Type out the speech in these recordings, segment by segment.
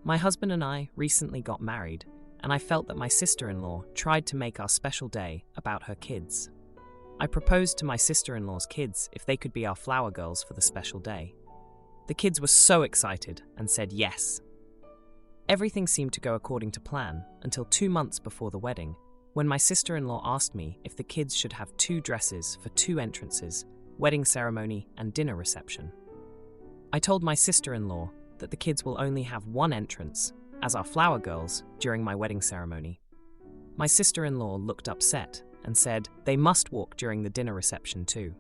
My husband and I recently got married, and I felt that my sister-in-law tried to make our special day about her kids. I proposed to my sister-in-law's kids if they could be our flower girls for the special day. The kids were so excited and said yes. Everything seemed to go according to plan until 2 months before the wedding, when my sister-in-law asked me if the kids should have 2 dresses for 2 entrances, wedding ceremony and dinner reception. I told my sister-in-law that the kids will only have 1 entrance, as our flower girls, during my wedding ceremony. My sister-in-law looked upset and said they must walk during the dinner reception too.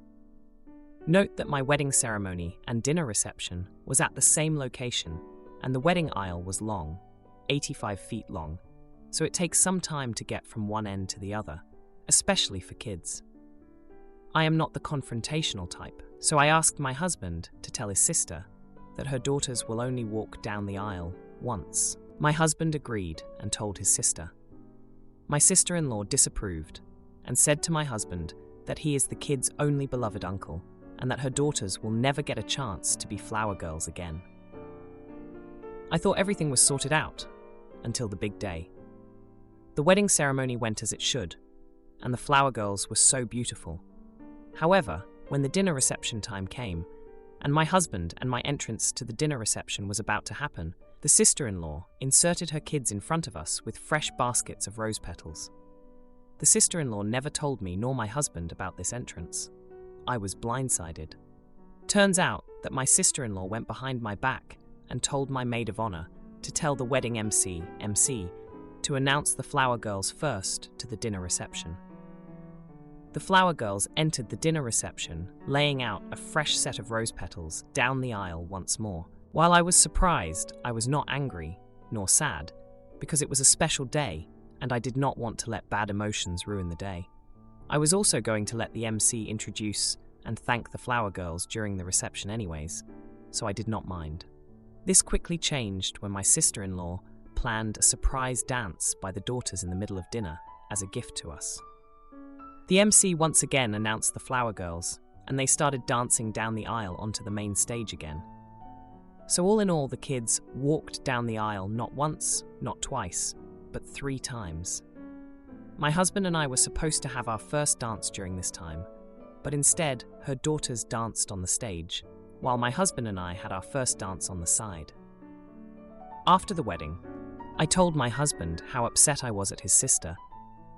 Note that my wedding ceremony and dinner reception was at the same location, and the wedding aisle was long, 85 feet long, so it takes some time to get from one end to the other, especially for kids. I am not the confrontational type, so I asked my husband to tell his sister that her daughters will only walk down the aisle once. My husband agreed and told his sister. My sister-in-law disapproved and said to my husband that he is the kids' only beloved uncle and that her daughters will never get a chance to be flower girls again. I thought everything was sorted out until the big day. The wedding ceremony went as it should, and the flower girls were so beautiful. However, when the dinner reception time came, and my husband and my entrance to the dinner reception was about to happen, the sister-in-law inserted her kids in front of us with fresh baskets of rose petals. The sister-in-law never told me nor my husband about this entrance. I was blindsided. Turns out that my sister-in-law went behind my back and told my maid of honor to tell the wedding MC to announce the flower girls first to the dinner reception. The flower girls entered the dinner reception, laying out a fresh set of rose petals down the aisle once more. While I was surprised, I was not angry nor sad, because it was a special day and I did not want to let bad emotions ruin the day. I was also going to let the MC introduce and thank the flower girls during the reception anyways, so I did not mind. This quickly changed when my sister-in-law planned a surprise dance by the daughters in the middle of dinner as a gift to us. The MC once again announced the flower girls, and they started dancing down the aisle onto the main stage again. So all in all, the kids walked down the aisle not once, not twice, but 3 times. My husband and I were supposed to have our first dance during this time, but instead, her daughters danced on the stage, while my husband and I had our first dance on the side. After the wedding, I told my husband how upset I was at his sister,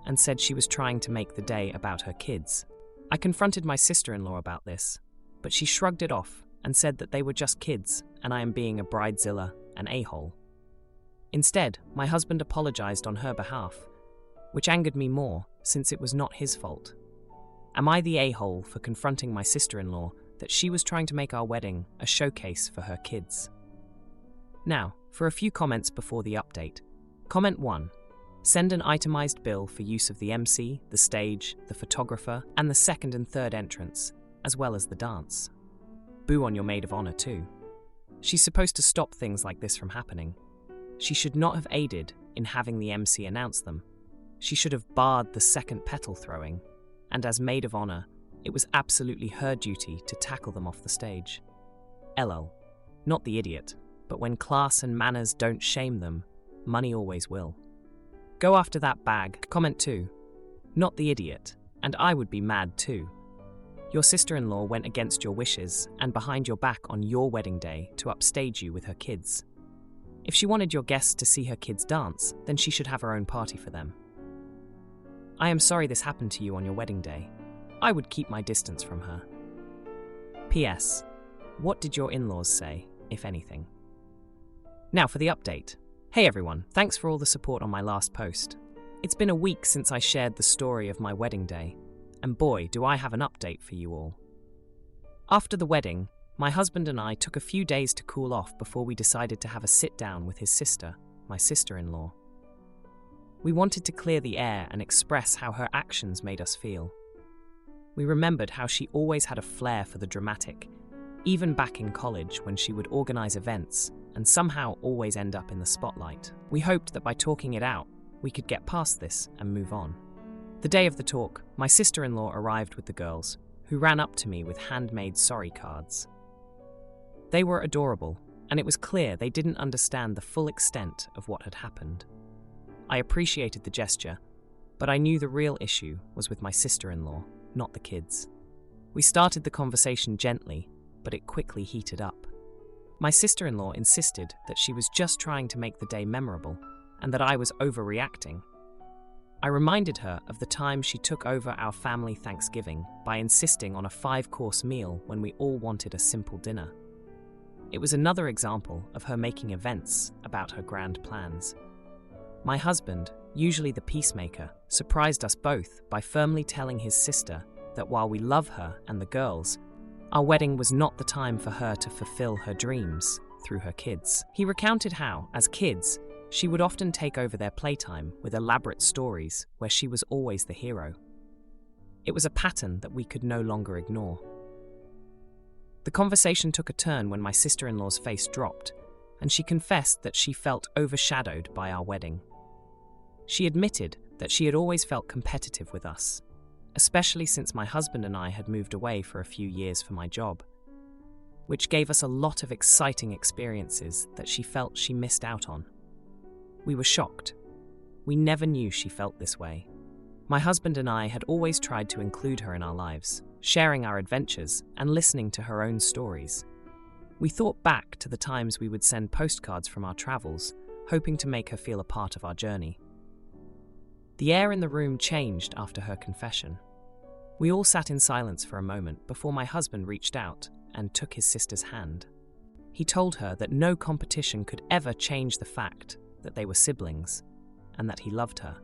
and said she was trying to make the day about her kids. I confronted my sister-in-law about this, but she shrugged it off and said that they were just kids and I am being a bridezilla and a-hole. Instead, my husband apologized on her behalf, which angered me more since it was not his fault. Am I the a-hole for confronting my sister-in-law that she was trying to make our wedding a showcase for her kids? Now, for a few comments before the update. Comment 1. Send an itemized bill for use of the MC, the stage, the photographer, and the second and third entrance, as well as the dance. Boo on your maid of honor too. She's supposed to stop things like this from happening. She should not have aided in having the MC announce them. She should have barred the second petal throwing, and as maid of honor, it was absolutely her duty to tackle them off the stage. LL. Not the idiot, but when class and manners don't shame them, money always will. Go after that bag. Comment 2. Not the idiot, and I would be mad too. Your sister-in-law went against your wishes and behind your back on your wedding day to upstage you with her kids. If she wanted your guests to see her kids dance, then she should have her own party for them. I am sorry this happened to you on your wedding day. I would keep my distance from her. P.S. What did your in-laws say, if anything? Now for the update. Hey everyone, thanks for all the support on my last post. It's been a week since I shared the story of my wedding day, and boy, do I have an update for you all. After the wedding, my husband and I took a few days to cool off before we decided to have a sit-down with his sister, my sister-in-law. We wanted to clear the air and express how her actions made us feel. We remembered how she always had a flair for the dramatic, even back in college when she would organize events and somehow always end up in the spotlight. We hoped that by talking it out, we could get past this and move on. The day of the talk, my sister-in-law arrived with the girls, who ran up to me with handmade sorry cards. They were adorable, and it was clear they didn't understand the full extent of what had happened. I appreciated the gesture, but I knew the real issue was with my sister-in-law, not the kids. We started the conversation gently, but it quickly heated up. My sister-in-law insisted that she was just trying to make the day memorable and that I was overreacting. I reminded her of the time she took over our family Thanksgiving by insisting on a 5-course meal when we all wanted a simple dinner. It was another example of her making events about her grand plans. My husband, usually the peacemaker, surprised us both by firmly telling his sister that while we love her and the girls, our wedding was not the time for her to fulfill her dreams through her kids. He recounted how, as kids, she would often take over their playtime with elaborate stories where she was always the hero. It was a pattern that we could no longer ignore. The conversation took a turn when my sister-in-law's face dropped, and she confessed that she felt overshadowed by our wedding. She admitted that she had always felt competitive with us, especially since my husband and I had moved away for a few years for my job, which gave us a lot of exciting experiences that she felt she missed out on. We were shocked. We never knew she felt this way. My husband and I had always tried to include her in our lives, sharing our adventures and listening to her own stories. We thought back to the times we would send postcards from our travels, hoping to make her feel a part of our journey. The air in the room changed after her confession. We all sat in silence for a moment before my husband reached out and took his sister's hand. He told her that no competition could ever change the fact that they were siblings and that he loved her.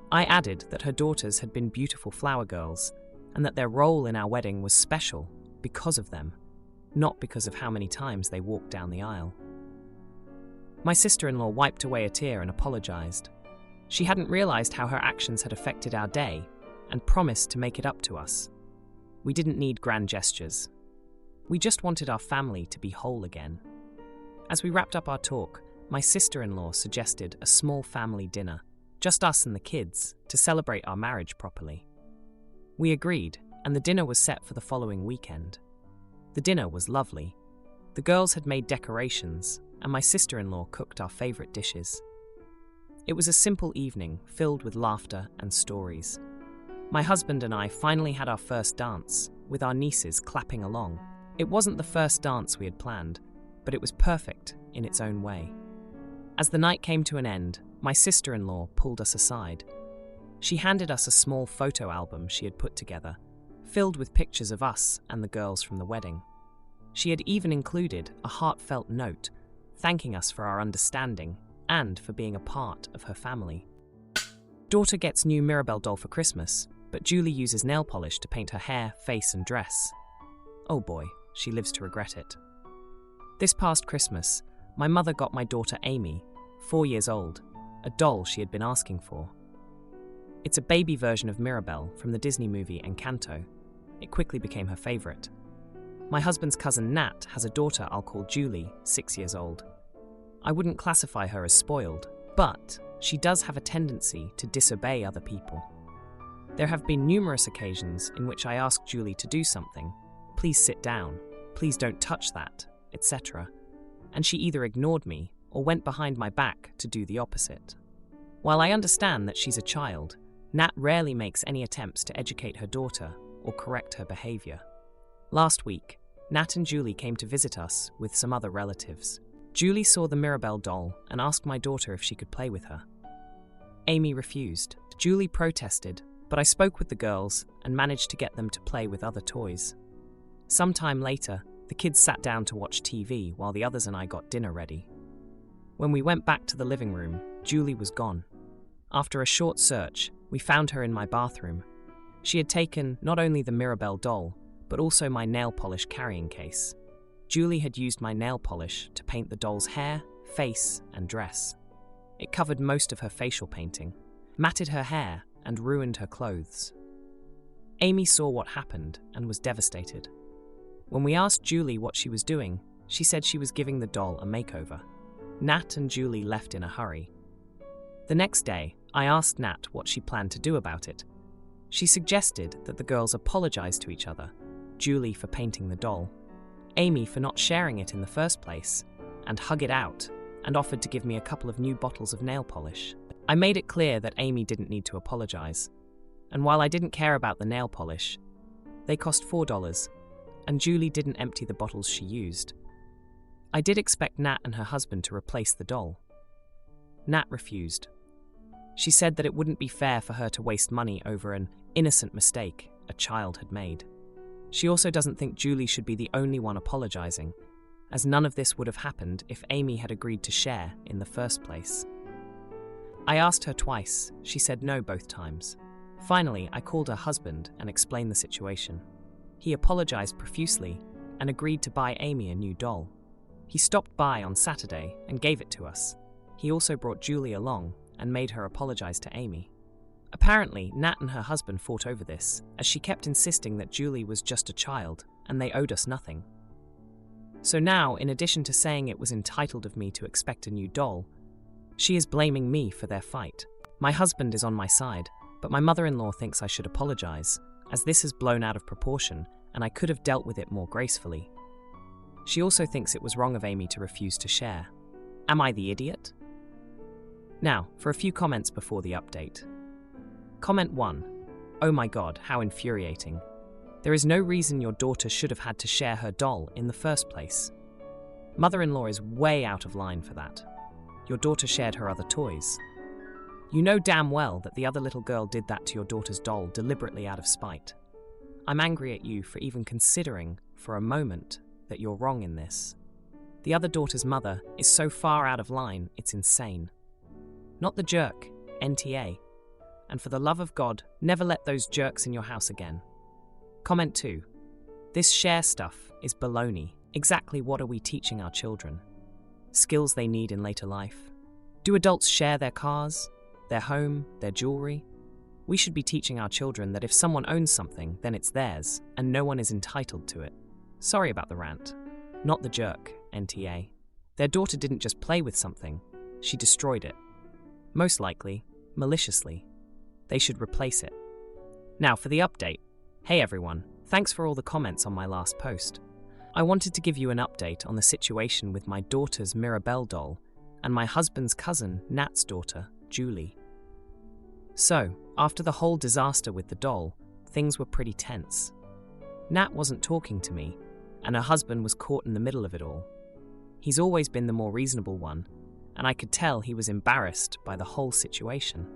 I added that her daughters had been beautiful flower girls and that their role in our wedding was special because of them, not because of how many times they walked down the aisle. My sister-in-law wiped away a tear and apologized. She hadn't realized how her actions had affected our day and promised to make it up to us. We didn't need grand gestures. We just wanted our family to be whole again. As we wrapped up our talk, my sister-in-law suggested a small family dinner, just us and the kids, to celebrate our marriage properly. We agreed, and the dinner was set for the following weekend. The dinner was lovely. The girls had made decorations, and my sister-in-law cooked our favorite dishes. It was a simple evening filled with laughter and stories. My husband and I finally had our first dance, with our nieces clapping along. It wasn't the first dance we had planned, but it was perfect in its own way. As the night came to an end, my sister-in-law pulled us aside. She handed us a small photo album she had put together, filled with pictures of us and the girls from the wedding. She had even included a heartfelt note, thanking us for our understanding and for being a part of her family. Daughter gets new Mirabelle doll for Christmas, but Julie uses nail polish to paint her hair, face and dress. Oh boy, she lives to regret it. This past Christmas, my mother got my daughter Amy, 4 years old, a doll she had been asking for. It's a baby version of Mirabelle from the Disney movie Encanto. It quickly became her favorite. My husband's cousin Nat has a daughter I'll call Julie, 6 years old. I wouldn't classify her as spoiled, but she does have a tendency to disobey other people. There have been numerous occasions in which I asked Julie to do something, please sit down, please don't touch that, etc., and she either ignored me or went behind my back to do the opposite. While I understand that she's a child, Nat rarely makes any attempts to educate her daughter or correct her behavior. Last week, Nat and Julie came to visit us with some other relatives. Julie saw the Mirabelle doll and asked my daughter if she could play with her. Amy refused. Julie protested, but I spoke with the girls and managed to get them to play with other toys. Sometime later, the kids sat down to watch TV while the others and I got dinner ready. When we went back to the living room, Julie was gone. After a short search, we found her in my bathroom. She had taken not only the Mirabelle doll, but also my nail polish carrying case. Julie had used my nail polish to paint the doll's hair, face, and dress. It covered most of her facial painting, matted her hair, and ruined her clothes. Amy saw what happened and was devastated. When we asked Julie what she was doing, she said she was giving the doll a makeover. Nat and Julie left in a hurry. The next day, I asked Nat what she planned to do about it. She suggested that the girls apologize to each other, Julie for painting the doll, Amy for not sharing it in the first place, and hug it out, and offered to give me a couple of new bottles of nail polish. I made it clear that Amy didn't need to apologize, and while I didn't care about the nail polish, they cost $4, and Julie didn't empty the bottles she used. I did expect Nat and her husband to replace the doll. Nat refused. She said that it wouldn't be fair for her to waste money over an innocent mistake a child had made. She also doesn't think Julie should be the only one apologizing, as none of this would have happened if Amy had agreed to share in the first place. I asked her twice. She said no both times. Finally, I called her husband and explained the situation. He apologized profusely and agreed to buy Amy a new doll. He stopped by on Saturday and gave it to us. He also brought Julie along and made her apologize to Amy. Apparently, Nat and her husband fought over this, as she kept insisting that Julie was just a child and they owed us nothing. So now, in addition to saying it was entitled of me to expect a new doll, she is blaming me for their fight. My husband is on my side, but my mother-in-law thinks I should apologize, as this has blown out of proportion and I could have dealt with it more gracefully. She also thinks it was wrong of Amy to refuse to share. Am I the idiot? Now, for a few comments before the update. Comment 1. Oh my god, how infuriating. There is no reason your daughter should have had to share her doll in the first place. Mother-in-law is way out of line for that. Your daughter shared her other toys. You know damn well that the other little girl did that to your daughter's doll deliberately out of spite. I'm angry at you for even considering, for a moment, that you're wrong in this. The other daughter's mother is so far out of line, it's insane. Not the jerk, NTA. And for the love of God, never let those jerks in your house again. Comment 2. This share stuff is baloney. Exactly what are we teaching our children? Skills they need in later life? Do adults share their cars, their home, their jewelry? We should be teaching our children that if someone owns something, then it's theirs, and no one is entitled to it. Sorry about the rant. Not the jerk, NTA. Their daughter didn't just play with something, she destroyed it. Most likely, maliciously. They should replace it. Now for the update. Hey everyone, thanks for all the comments on my last post. I wanted to give you an update on the situation with my daughter's Mirabelle doll and my husband's cousin Nat's daughter, Julie. So, after the whole disaster with the doll, things were pretty tense. Nat wasn't talking to me, and her husband was caught in the middle of it all. He's always been the more reasonable one, and I could tell he was embarrassed by the whole situation.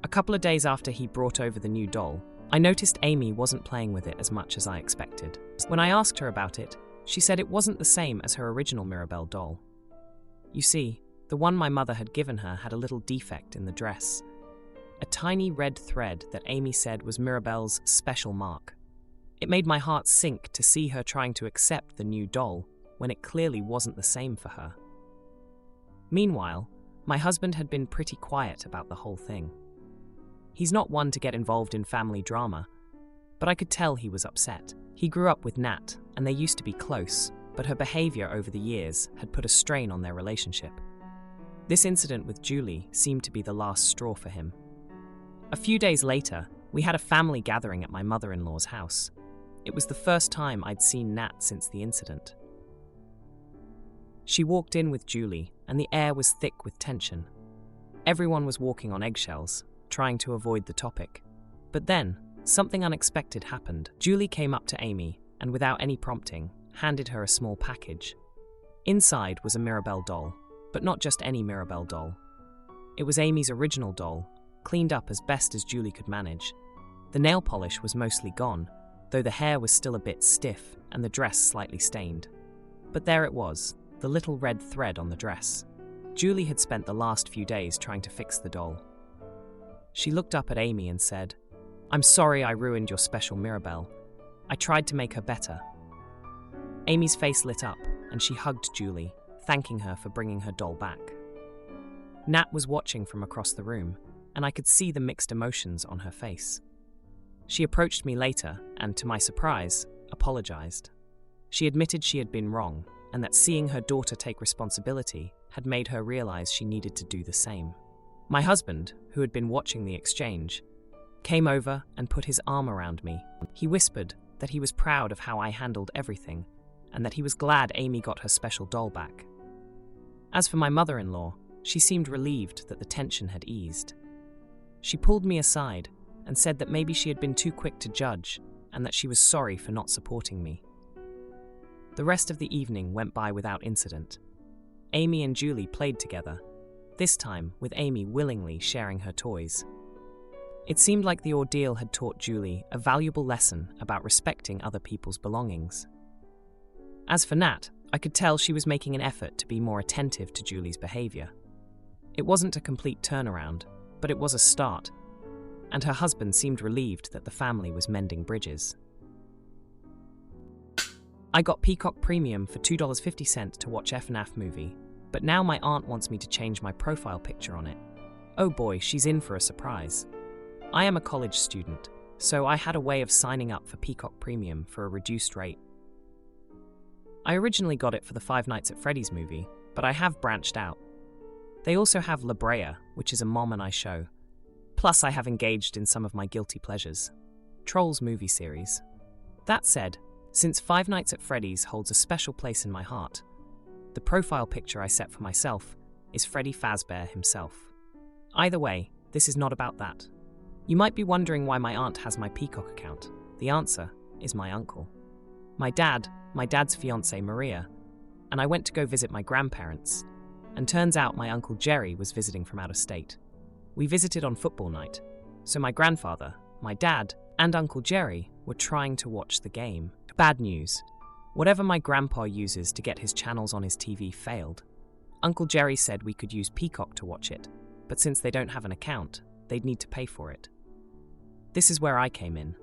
A couple of days after he brought over the new doll, I noticed Amy wasn't playing with it as much as I expected. When I asked her about it, she said it wasn't the same as her original Mirabelle doll. You see, the one my mother had given her had a little defect in the dress. A tiny red thread that Amy said was Mirabelle's special mark. It made my heart sink to see her trying to accept the new doll when it clearly wasn't the same for her. Meanwhile, my husband had been pretty quiet about the whole thing. He's not one to get involved in family drama, but I could tell he was upset. He grew up with Nat, and they used to be close, but her behavior over the years had put a strain on their relationship. This incident with Julie seemed to be the last straw for him. A few days later, we had a family gathering at my mother-in-law's house. It was the first time I'd seen Nat since the incident. She walked in with Julie, and the air was thick with tension. Everyone was walking on eggshells, trying to avoid the topic. But then, something unexpected happened. Julie came up to Amy, and without any prompting, handed her a small package. Inside was a Mirabelle doll, but not just any Mirabelle doll. It was Amy's original doll, cleaned up as best as Julie could manage. The nail polish was mostly gone, though the hair was still a bit stiff and the dress slightly stained. But there it was, the little red thread on the dress. Julie had spent the last few days trying to fix the doll. She looked up at Amy and said, "I'm sorry I ruined your special Mirabelle. I tried to make her better." Amy's face lit up, and she hugged Julie, thanking her for bringing her doll back. Nat was watching from across the room, and I could see the mixed emotions on her face. She approached me later and, to my surprise, apologized. She admitted she had been wrong, and that seeing her daughter take responsibility had made her realize she needed to do the same. My husband, who had been watching the exchange, came over and put his arm around me. He whispered that he was proud of how I handled everything and that he was glad Amy got her special doll back. As for my mother-in-law, she seemed relieved that the tension had eased. She pulled me aside and said that maybe she had been too quick to judge and that she was sorry for not supporting me. The rest of the evening went by without incident. Amy and Julie played together, this time with Amy willingly sharing her toys. It seemed like the ordeal had taught Julie a valuable lesson about respecting other people's belongings. As for Nat, I could tell she was making an effort to be more attentive to Julie's behavior. It wasn't a complete turnaround, but it was a start, and her husband seemed relieved that the family was mending bridges. I got Peacock Premium for $2.50 to watch FNAF movie, but now my aunt wants me to change my profile picture on it. Oh boy, she's in for a surprise. I am a college student, so I had a way of signing up for Peacock Premium for a reduced rate. I originally got it for the Five Nights at Freddy's movie, but I have branched out. They also have La Brea, which is a Mom and I show. Plus I have engaged in some of my guilty pleasures. Trolls movie series. That said, since Five Nights at Freddy's holds a special place in my heart, the profile picture I set for myself is Freddy Fazbear himself. Either way, this is not about that. You might be wondering why my aunt has my Peacock account. The answer is my uncle. My dad's fiancée Maria, and I went to go visit my grandparents, and turns out my Uncle Jerry was visiting from out of state. We visited on football night, so my grandfather, my dad, and Uncle Jerry were trying to watch the game. Bad news. Whatever my grandpa uses to get his channels on his TV failed. Uncle Jerry said we could use Peacock to watch it, but since they don't have an account, they'd need to pay for it. This is where I came in.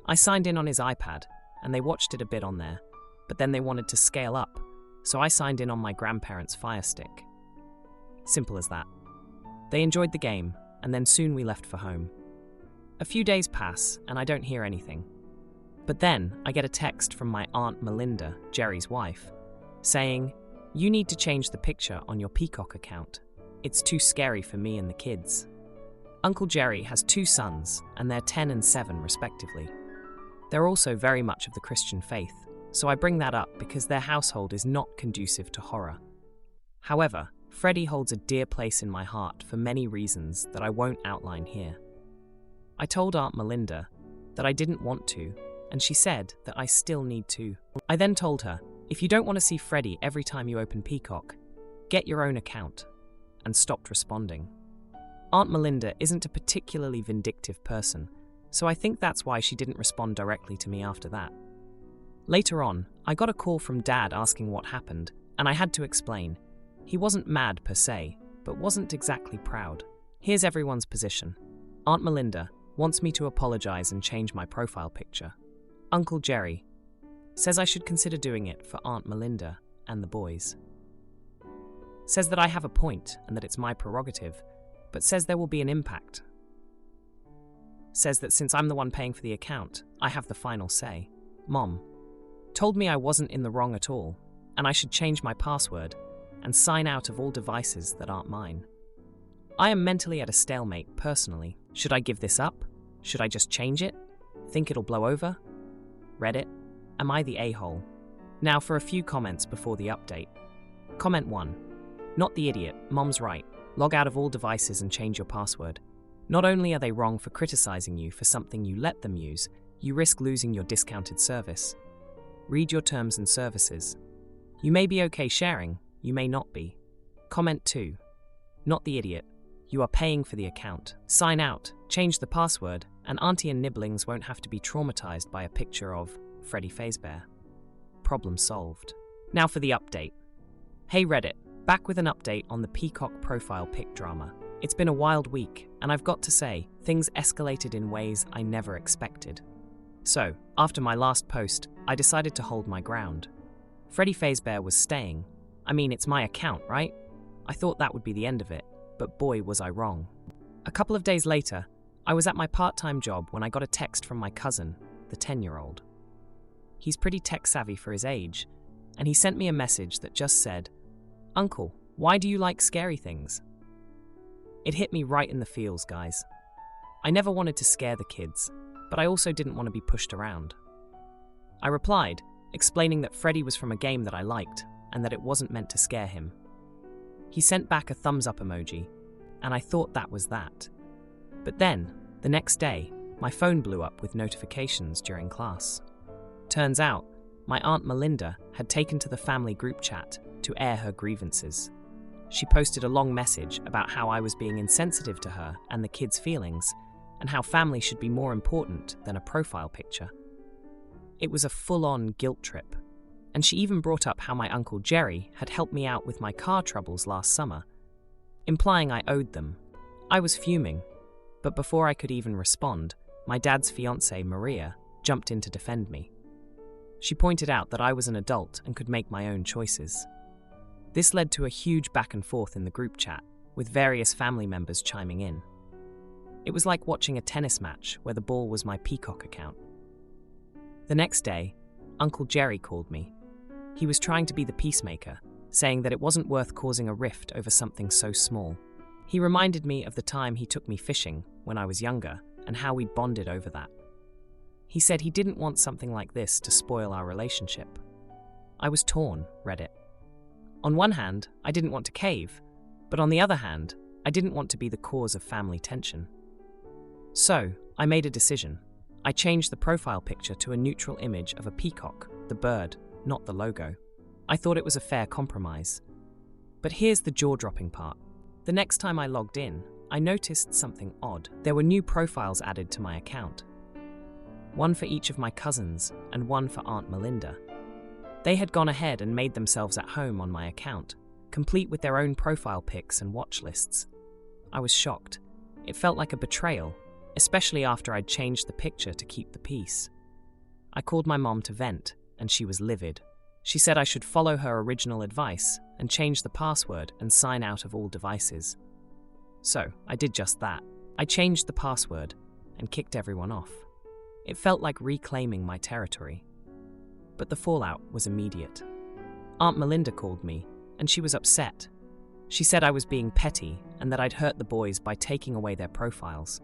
I signed in on his iPad, and they watched it a bit on there, but then they wanted to scale up, so I signed in on my grandparents' Fire Stick. Simple as that. They enjoyed the game, and then soon we left for home. A few days pass, and I don't hear anything. But then I get a text from my Aunt Melinda, Jerry's wife, saying, "You need to change the picture on your Peacock account. It's too scary for me and the kids." Uncle Jerry has 2 sons, and they're 10 and 7 respectively. They're also very much of the Christian faith, so I bring that up because their household is not conducive to horror. However, Freddy holds a dear place in my heart for many reasons that I won't outline here. I told Aunt Melinda that I didn't want to, and she said that I still need to. I then told her, if you don't want to see Freddy every time you open Peacock, get your own account, and stopped responding. Aunt Melinda isn't a particularly vindictive person, so I think that's why she didn't respond directly to me after that. Later on, I got a call from Dad asking what happened, and I had to explain. He wasn't mad per se, but wasn't exactly proud. Here's everyone's position. Aunt Melinda wants me to apologize and change my profile picture. Uncle Jerry says I should consider doing it for Aunt Melinda and the boys. Says that I have a point and that it's my prerogative, but says there will be an impact. Says that since I'm the one paying for the account, I have the final say. Mom told me I wasn't in the wrong at all, and I should change my password and sign out of all devices that aren't mine. I am mentally at a stalemate, personally. Should I give this up? Should I just change it? Think it'll blow over? Reddit, am I the a-hole? Now for a few comments before the update. Comment 1. Not the idiot, Mom's right. Log out of all devices and change your password. Not only are they wrong for criticizing you for something you let them use, you risk losing your discounted service. Read your terms and services. You may be okay sharing, you may not be. Comment 2. Not the idiot. You are paying for the account. Sign out, change the password, and Auntie and Nibblings won't have to be traumatized by a picture of Freddy Fazbear. Problem solved. Now for the update. Hey Reddit, back with an update on the Peacock profile pic drama. It's been a wild week, and I've got to say, things escalated in ways I never expected. So, after my last post, I decided to hold my ground. Freddy Fazbear was staying. I mean, it's my account, right? I thought that would be the end of it, but boy was I wrong. A couple of days later, I was at my part-time job when I got a text from my cousin, the 10-year-old. He's pretty tech-savvy for his age, and he sent me a message that just said, "Uncle, why do you like scary things?" It hit me right in the feels, guys. I never wanted to scare the kids, but I also didn't want to be pushed around. I replied, explaining that Freddie was from a game that I liked and that it wasn't meant to scare him. He sent back a thumbs up emoji, and I thought that was that. But then, the next day, my phone blew up with notifications during class. Turns out, my Aunt Melinda had taken to the family group chat to air her grievances. She posted a long message about how I was being insensitive to her and the kids' feelings, and how family should be more important than a profile picture. It was a full-on guilt trip, and she even brought up how my Uncle Jerry had helped me out with my car troubles last summer, implying I owed them. I was fuming, but before I could even respond, my dad's fiancée, Maria, jumped in to defend me. She pointed out that I was an adult and could make my own choices. This led to a huge back and forth in the group chat, with various family members chiming in. It was like watching a tennis match where the ball was my Peacock account. The next day, Uncle Jerry called me. He was trying to be the peacemaker, saying that it wasn't worth causing a rift over something so small. He reminded me of the time he took me fishing when I was younger and how we'd bonded over that. He said he didn't want something like this to spoil our relationship. I was torn, Reddit. On one hand, I didn't want to cave, but on the other hand, I didn't want to be the cause of family tension. So, I made a decision. I changed the profile picture to a neutral image of a peacock, the bird, not the logo. I thought it was a fair compromise. But here's the jaw-dropping part. The next time I logged in, I noticed something odd. There were new profiles added to my account. One for each of my cousins and one for Aunt Melinda. They had gone ahead and made themselves at home on my account, complete with their own profile pics and watch lists. I was shocked. It felt like a betrayal, especially after I'd changed the picture to keep the peace. I called my mom to vent, and she was livid. She said I should follow her original advice and change the password and sign out of all devices. So, I did just that. I changed the password and kicked everyone off. It felt like reclaiming my territory. But the fallout was immediate. Aunt Melinda called me, and she was upset. She said I was being petty and that I'd hurt the boys by taking away their profiles.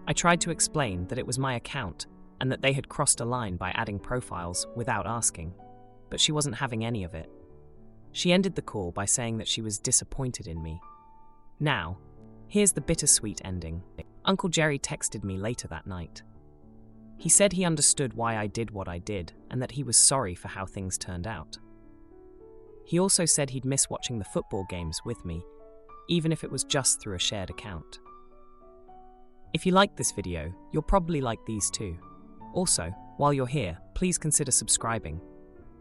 I tried to explain that it was my account and that they had crossed a line by adding profiles without asking, but she wasn't having any of it. She ended the call by saying that she was disappointed in me. Now, here's the bittersweet ending. Uncle Jerry texted me later that night. He said he understood why I did what I did and that he was sorry for how things turned out. He also said he'd miss watching the football games with me, even if it was just through a shared account. If you liked this video, you'll probably like these too. Also, while you're here, please consider subscribing.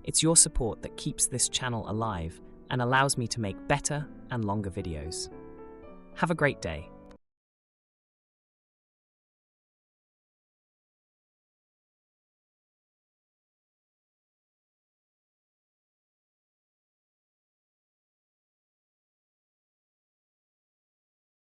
It's your support that keeps this channel alive and allows me to make better and longer videos. Have a great day.